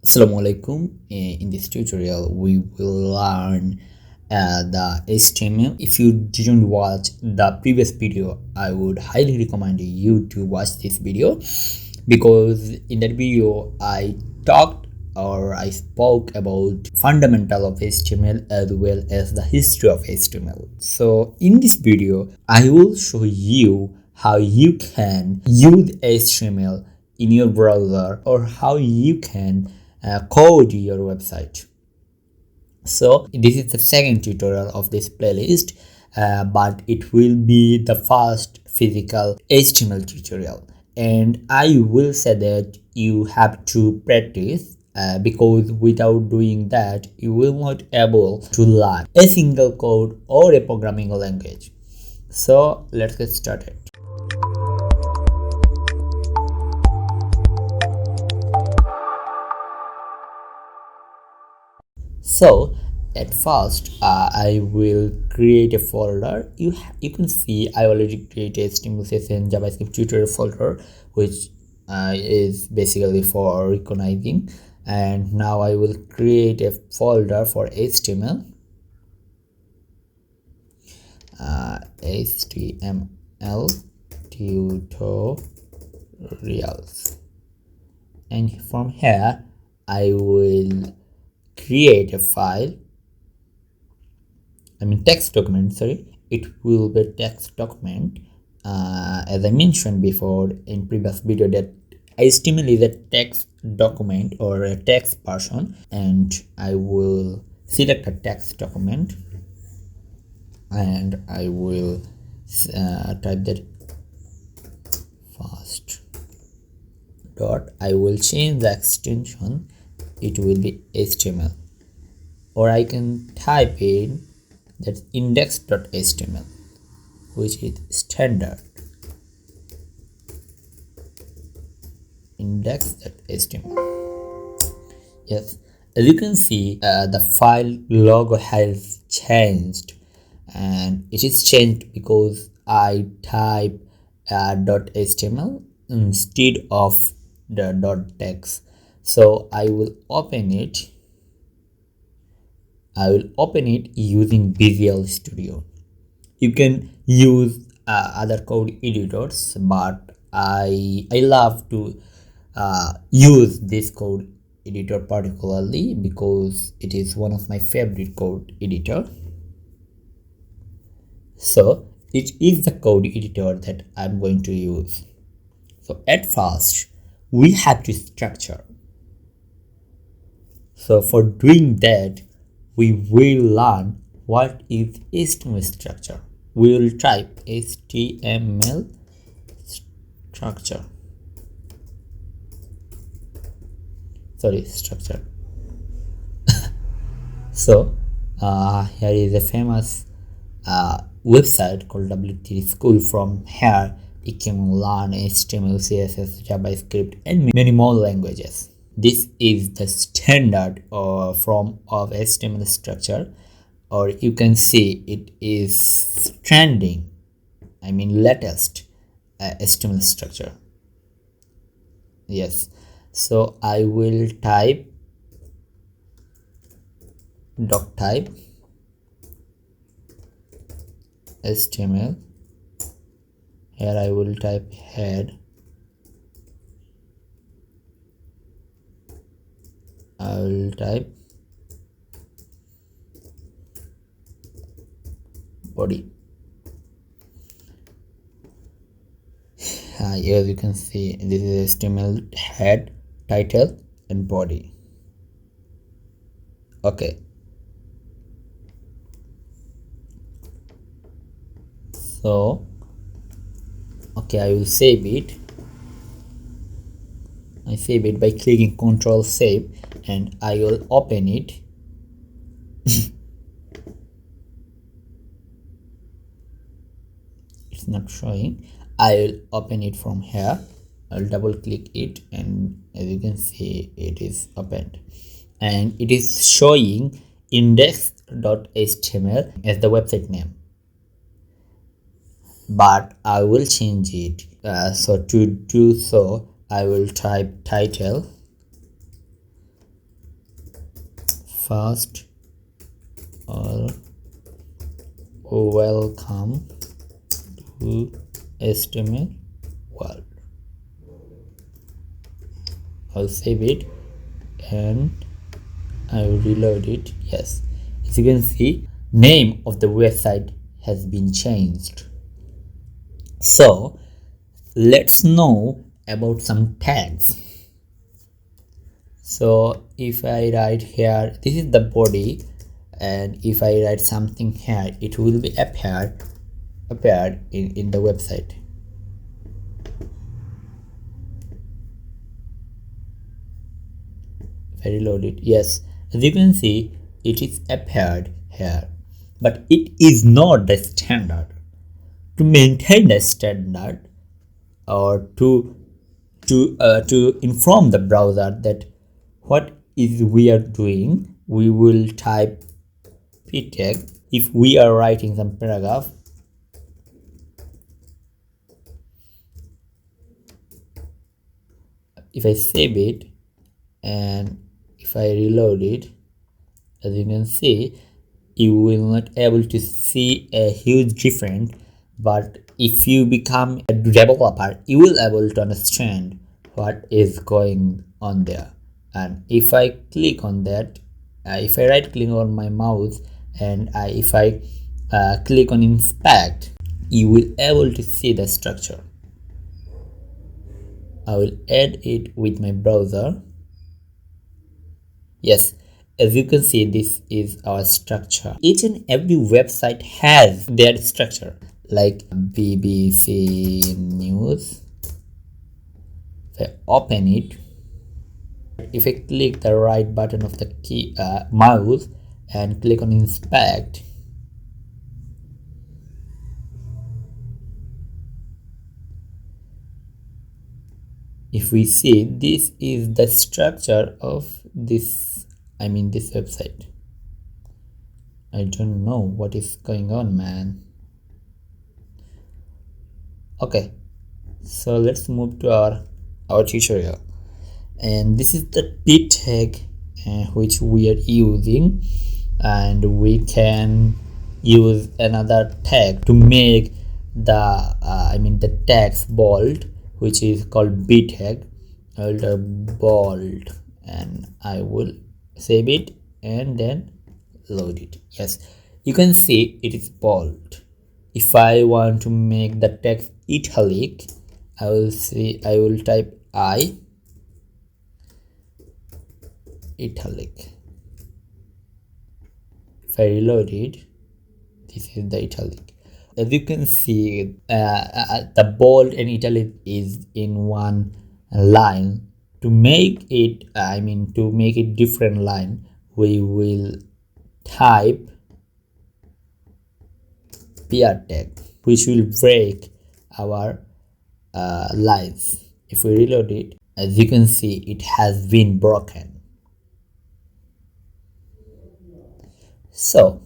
Assalamu alaikum. In this tutorial we will learn the HTML. If you didn't watch the previous video, I would highly recommend you to watch this video, because in that video I talked or I spoke about fundamental of HTML as well as the history of HTML. So in this video I will show you how you can use HTML in your browser, or how you can code your website. So this is the second tutorial of this playlist, but it will be the first physical HTML tutorial, and I will say that you have to practice, because without doing that you will not able to learn a single code or a programming language. So let's get started. So at first I will create a folder. You can see I already created HTML CSS JavaScript tutorial folder, which is basically for recognizing, and now I will create a folder for HTML, HTML tutorials, and from here I will create a file, text document. It will be text document. As I mentioned before in previous video, that HTML is a text document or a text person, and I will select a text document and I will type that fast dot. I will change the extension, it will be HTML, or I can type in that index.html, which is standard index.html. Yes, as you can see, the file logo has changed, and it is changed because I type .html instead of the .text. So I will open it using Visual Studio. You can use other code editors, but I love to use this code editor particularly because it is one of my favorite code editor. So it is the code editor that I'm going to use. So at first we have to structure. So for doing that, we will learn what is HTML structure. We will type HTML structure. Structure. So here is a famous website called W3 School. From here you can learn HTML, CSS, JavaScript, and many more languages. This is the standard form of HTML structure, or you can see it is trending, latest HTML structure. Yes, so I will type doc type HTML. Here I will type head. I will type body. Here you can see this is HTML head, title, and body. Okay, so I will save it. I save it by clicking Ctrl Save, and I will open it. It's not showing. I will open it from here. I'll double click it, and as you can see it is opened, and it is showing index.html as the website name, but I will change it. So to do so, I will type title First, or welcome to HTML world. I'll save it and I will reload it. Yes, as you can see, name of the website has been changed. So let's know about some tags. So if I write here, this is the body, and if I write something here, it will be appeared in the website. If I reload it, yes, as you can see, it is appeared here, but it is not the standard. To maintain the standard, or to inform the browser that what is we are doing, we will type p tag. If we are writing some paragraph, if I save it and if I reload it, as you can see, you will not able to see a huge difference. But if you become a developer, you will able to understand what is going on there. And if I click on that, if I right click on my mouse, and if I click on inspect, you will able to see the structure. I will add it with my browser. Yes, as you can see, this is our structure. Each and every website has their structure, like BBC News. If I open it, if I click the right button of the key mouse and click on inspect, if we see, this is the structure of this, this website. I don't know what is going on, man. Okay, so let's move to our tutorial, and this is the p tag which we are using, and we can use another tag to make the tags bold, which is called b tag. I'll bold, and I will save it and then load it. Yes, you can see it is bold. If I want to make the text italic, I will type I italic. If I reload it, this is the italic. As you can see, the bold and italic is in one line. To make it different line, we will type pair tag, which will break our lines. If we reload it, as you can see, it has been broken. So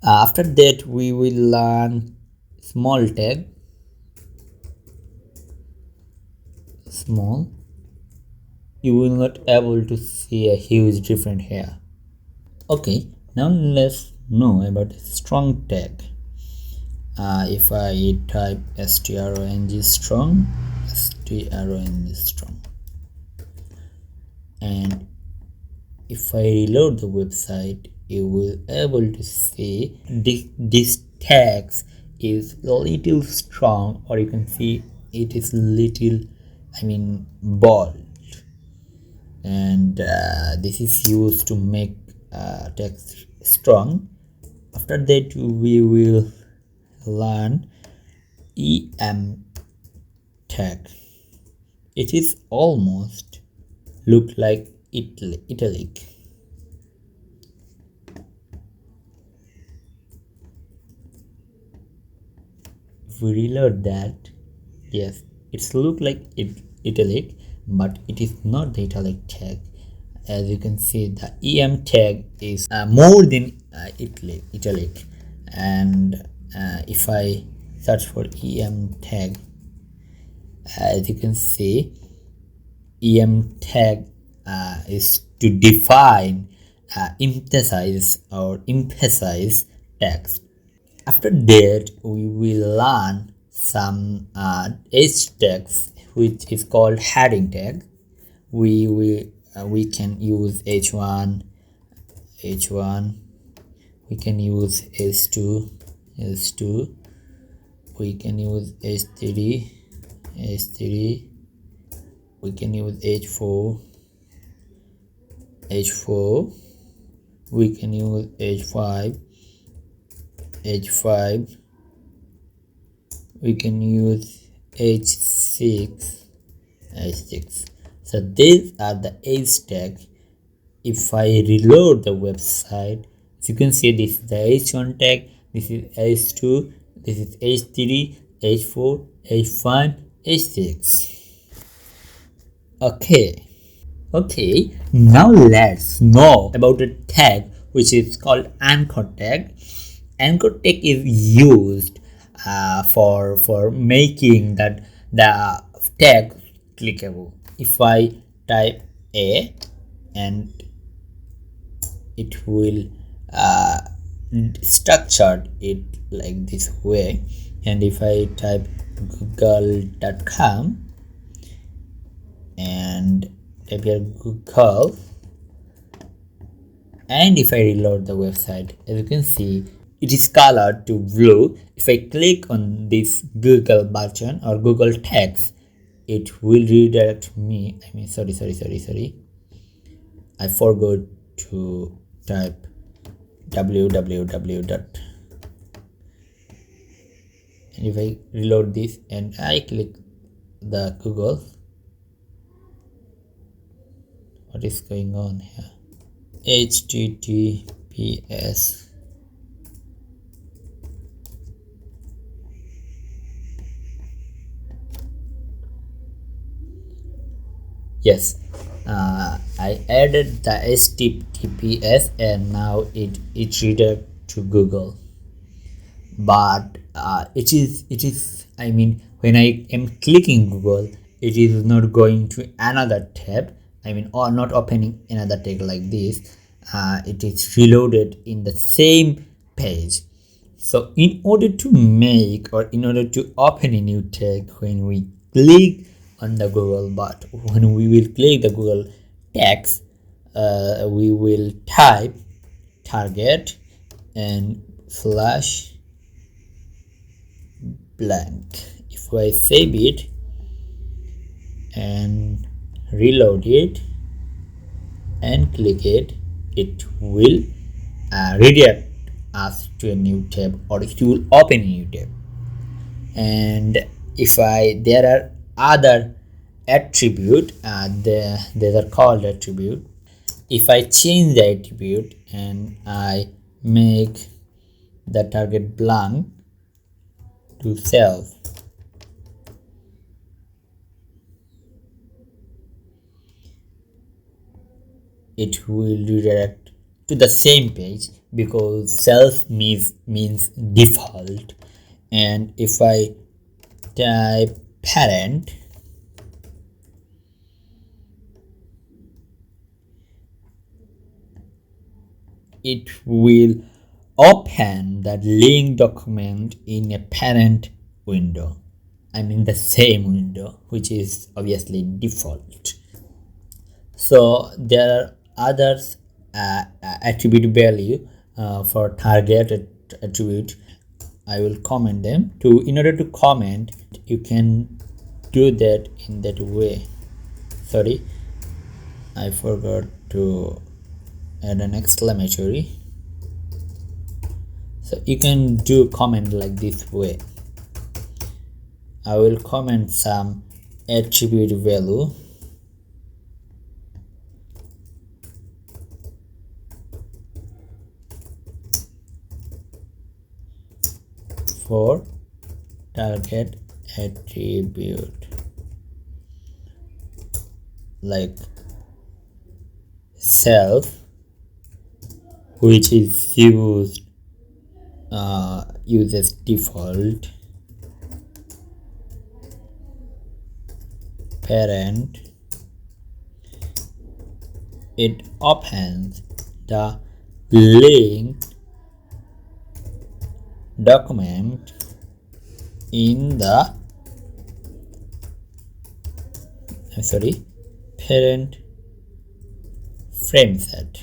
after that, we will learn small tag. Small, you will not able to see a huge difference here. Okay, now let's know about strong tag. If I type strong, strong, and if I reload the website, you will able to see this tags is a little strong, or you can see it is little bold, and this is used to make text strong. After that, we will learn em tag. It is almost look like italic. If we reload that, yes, it's look like italic, but it is not the italic tag. As you can see, the em tag is more than italic, and if I search for em tag, as you can see, em tag is to define emphasize text. After that, we will learn some h tags, which is called heading tag. We can use h1, we can use h2, we can use h3, we can use h4, we can use h5, we can use h6. So these are the h tags. If I reload the website, as you can see, this is the h1 tag, this is h2, this is h3, h4, h5, h6. Okay, now let's know about a tag which is called anchor tag. Anchor tag is used for making the tag clickable. If I type a, and it will structure it like this way, and if I type google.com and type here Google, and if I reload the website, as you can see, it is colored to blue. If I click on this Google button or Google text, it will redirect me. Sorry, I forgot to type www. And if I reload this and I click the Google, what is going on here? https yes, I added the https and now it redirects to Google, but it is I mean, when I am clicking Google, it is not going to another tab, or not opening another tab like this. It is reloaded in the same page. So in order to make, or in order to open a new tag, when we click on the Google, but when we will click the Google text, we will type target and slash blank. If I save it and reload it and click it, it will redirect us to a new tab, or it will open a new tab. And if there are other attribute, they are called attribute. If I change the attribute and I make the target blank to self, it will redirect to the same page, because self means default. And if I type parent, it will open that link document in a parent window, the same window, which is obviously default. So there are others attribute value for target attribute. I will comment them. In order to comment, you can do that in that way. Sorry, I forgot to add an exclamatory. So you can do comment like this way. I will comment some attribute value for target attribute, like self, which is uses default, parent, it opens the linked document in the parent frame set.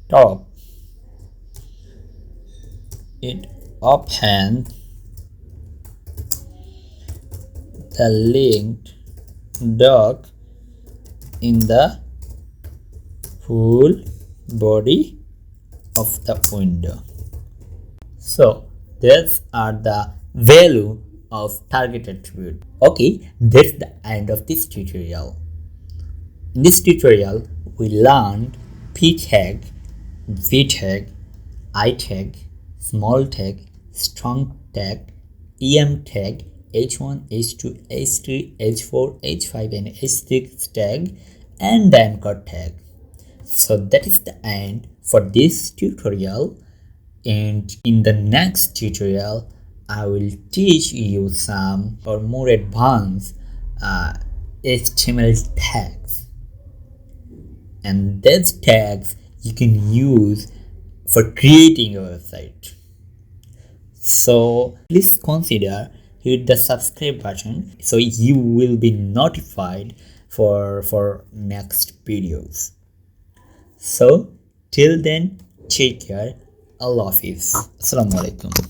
Top, it opens the linked doc in the full body of the window. So these are the value of target attribute. Okay, that's the end of this tutorial. In this tutorial, we learned p tag, v tag, I tag, small tag, strong tag, em tag, h1, h2, h3, h4, h5 and h6 tag, and the anchor tag. So that is the end for this tutorial, and in the next tutorial I will teach you some or more advanced HTML tags, and these tags you can use for creating a website. So please consider hit the subscribe button so you will be notified for next videos. So till then, take care. Allah Hafiz. Assalamu alaikum.